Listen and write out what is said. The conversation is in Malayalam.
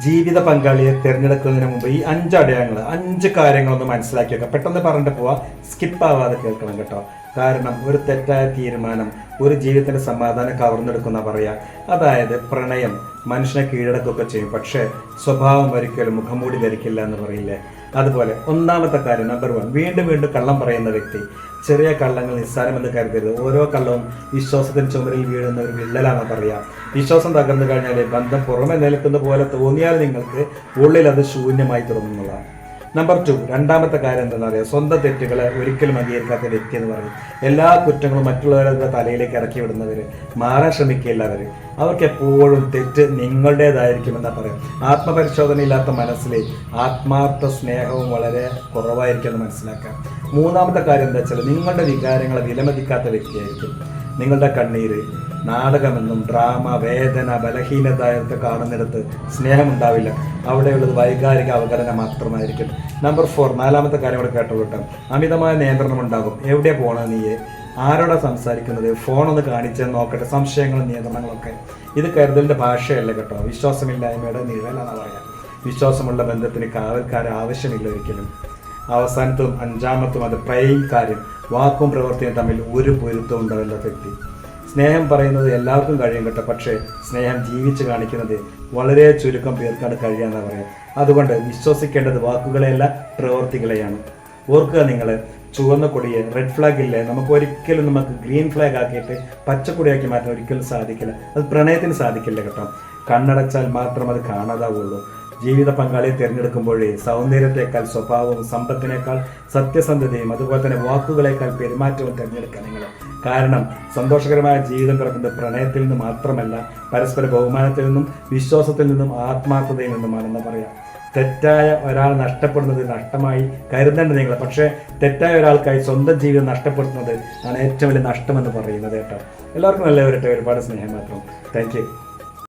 ജീവിത പങ്കാളിയെ തിരഞ്ഞെടുക്കുന്നതിന് മുമ്പ് ഈ 5 കാര്യങ്ങളൊന്ന് മനസ്സിലാക്കി വെക്കാം. പെട്ടെന്ന് പറഞ്ഞിട്ട് പോവാ, സ്കിപ്പ് ആവാതെ കേൾക്കണം കേട്ടോ. കാരണം ഒരു തെറ്റായ തീരുമാനം ഒരു ജീവിതത്തിന്റെ സമാധാനം കവർന്നെടുക്കുന്ന പറയാ. അതായത് പ്രണയം മനുഷ്യനെ കീഴടക്കുകയൊക്കെ ചെയ്യും, പക്ഷേ സ്വഭാവം ഒരിക്കലും മുഖംമൂടി ധരിക്കില്ല എന്ന് പറയില്ലേ. അതുപോലെ ഒന്നാമത്തെ കാര്യം, നമ്പർ 1, വീണ്ടും വീണ്ടും കള്ളം പറയുന്ന വ്യക്തി. ചെറിയ കള്ളങ്ങൾ നിസ്സാരമെന്ന് കരുതരുത്. ഓരോ കള്ളവും വിശ്വാസത്തിന് ചുമരിൽ വീഴുന്ന ഒരു വിള്ളലാണെന്ന് പറയാം. വിശ്വാസം തകർന്നു കഴിഞ്ഞാൽ ബന്ധം പുറമെ നിൽക്കുന്ന പോലെ തോന്നിയാൽ നിങ്ങൾക്ക് ഉള്ളിൽ അത് ശൂന്യമായി തുടങ്ങുന്നതാണ്. നമ്പർ 2, രണ്ടാമത്തെ കാര്യം എന്താണെന്ന് അറിയാം, സ്വന്തം തെറ്റുകളെ ഒരിക്കലും അംഗീകരിക്കാത്ത വ്യക്തി എന്ന് പറയും. എല്ലാ കുറ്റങ്ങളും മറ്റുള്ളവരുടെ തലയിലേക്ക് ഇറക്കി വിടുന്നവർ, മാറാൻ ശ്രമിക്കില്ല അവർക്ക് എപ്പോഴും തെറ്റ് നിങ്ങളുടേതായിരിക്കുമെന്നാ പറയാം. ആത്മപരിശോധനയില്ലാത്ത മനസ്സിലെ ആത്മാർത്ഥ സ്നേഹവും വളരെ കുറവായിരിക്കുമെന്ന് മനസ്സിലാക്കാം. മൂന്നാമത്തെ കാര്യം എന്താ വെച്ചാൽ, നിങ്ങളുടെ വികാരങ്ങളെ വിലമതിക്കാത്ത വ്യക്തിയായിരിക്കും. നിങ്ങളുടെ കണ്ണീര് നാടകമെന്നും ഡ്രാമ, വേദന, ബലഹീനത ഒക്കെ കാണുന്നിടത്ത് സ്നേഹമുണ്ടാവില്ല. അവിടെയുള്ളത് വൈകാരിക അവഗണന മാത്രമായിരിക്കും. നമ്പർ 4, നാലാമത്തെ കാര്യം ഇവിടെ കേട്ടോളൂ. അമിതമായ നിയന്ത്രണം ഉണ്ടാകും. എവിടെ പോകണം നീയെ, ആരോടാ സംസാരിക്കുന്നത്, ഫോണൊന്ന് കാണിച്ചെന്ന് നോക്കട്ടെ, സംശയങ്ങളും നിയന്ത്രണങ്ങളൊക്കെ. ഇത് കരുതലിൻ്റെ ഭാഷയല്ല കേട്ടോ, വിശ്വാസമില്ലായ്മയുടെ നിഴലാണെന്ന് പറയാം. വിശ്വാസമുള്ള ബന്ധത്തിന് കാവൽക്കാരെ ആവശ്യമില്ല ഒരിക്കലും. അവസാനത്തും 5-മത്തും അത് കാര്യം, വാക്കും പ്രവൃത്തിയും തമ്മിൽ ഒരു പൊരുത്തം ഉണ്ടാവില്ലാത്ത വ്യക്തി. സ്നേഹം പറയുന്നത് എല്ലാവർക്കും കഴിയും കേട്ടോ, പക്ഷേ സ്നേഹം ജീവിച്ച് കാണിക്കുന്നത് വളരെ ചുരുക്കം പേർക്കാണ് കഴിയാമെന്ന് പറയാം. അതുകൊണ്ട് വിശ്വസിക്കേണ്ടത് വാക്കുകളെയല്ല, പ്രവൃത്തികളെയാണ്. ഓർക്കുക, നിങ്ങൾ ചുവന്ന കൊടിയെ റെഡ് ഫ്ലാഗ് ഇല്ലേ, നമുക്ക് ഗ്രീൻ ഫ്ലാഗ് ആക്കിയിട്ട് പച്ചക്കൊടിയാക്കി മാറ്റാൻ ഒരിക്കലും സാധിക്കില്ല. അത് പ്രണയത്തിന് സാധിക്കില്ല കേട്ടോ. കണ്ണടച്ചാൽ മാത്രം അത് കാണാതാവുള്ളൂ. ജീവിത പങ്കാളിയെ തിരഞ്ഞെടുക്കുമ്പോഴേ സൗന്ദര്യത്തെക്കാൾ സ്വഭാവവും, സമ്പത്തിനേക്കാൾ സത്യസന്ധതയും, അതുപോലെ തന്നെ വാക്കുകളേക്കാൾ പെരുമാറ്റവും തിരഞ്ഞെടുക്കുക നിങ്ങൾ. കാരണം സന്തോഷകരമായ ജീവിതം കിടക്കുന്നത് പ്രണയത്തിൽ നിന്ന് മാത്രമല്ല, പരസ്പര ബഹുമാനത്തിൽ നിന്നും, വിശ്വാസത്തിൽ നിന്നും, ആത്മാർത്ഥതയിൽ നിന്നുമാണെന്ന് പറയാം. തെറ്റായ ഒരാൾ നഷ്ടപ്പെടുന്നത് നഷ്ടമായി കരുതേണ്ടത് നിങ്ങൾ, പക്ഷേ തെറ്റായ ഒരാൾക്കായി സ്വന്തം ജീവിതം നഷ്ടപ്പെടുത്തുന്നത് ആണ് ഏറ്റവും വലിയ നഷ്ടമെന്ന് പറയുന്നത് കേട്ടോ. എല്ലാവർക്കും നല്ല വരട്ടെ. ഒരുപാട് സ്നേഹം മാത്രം. Thank you.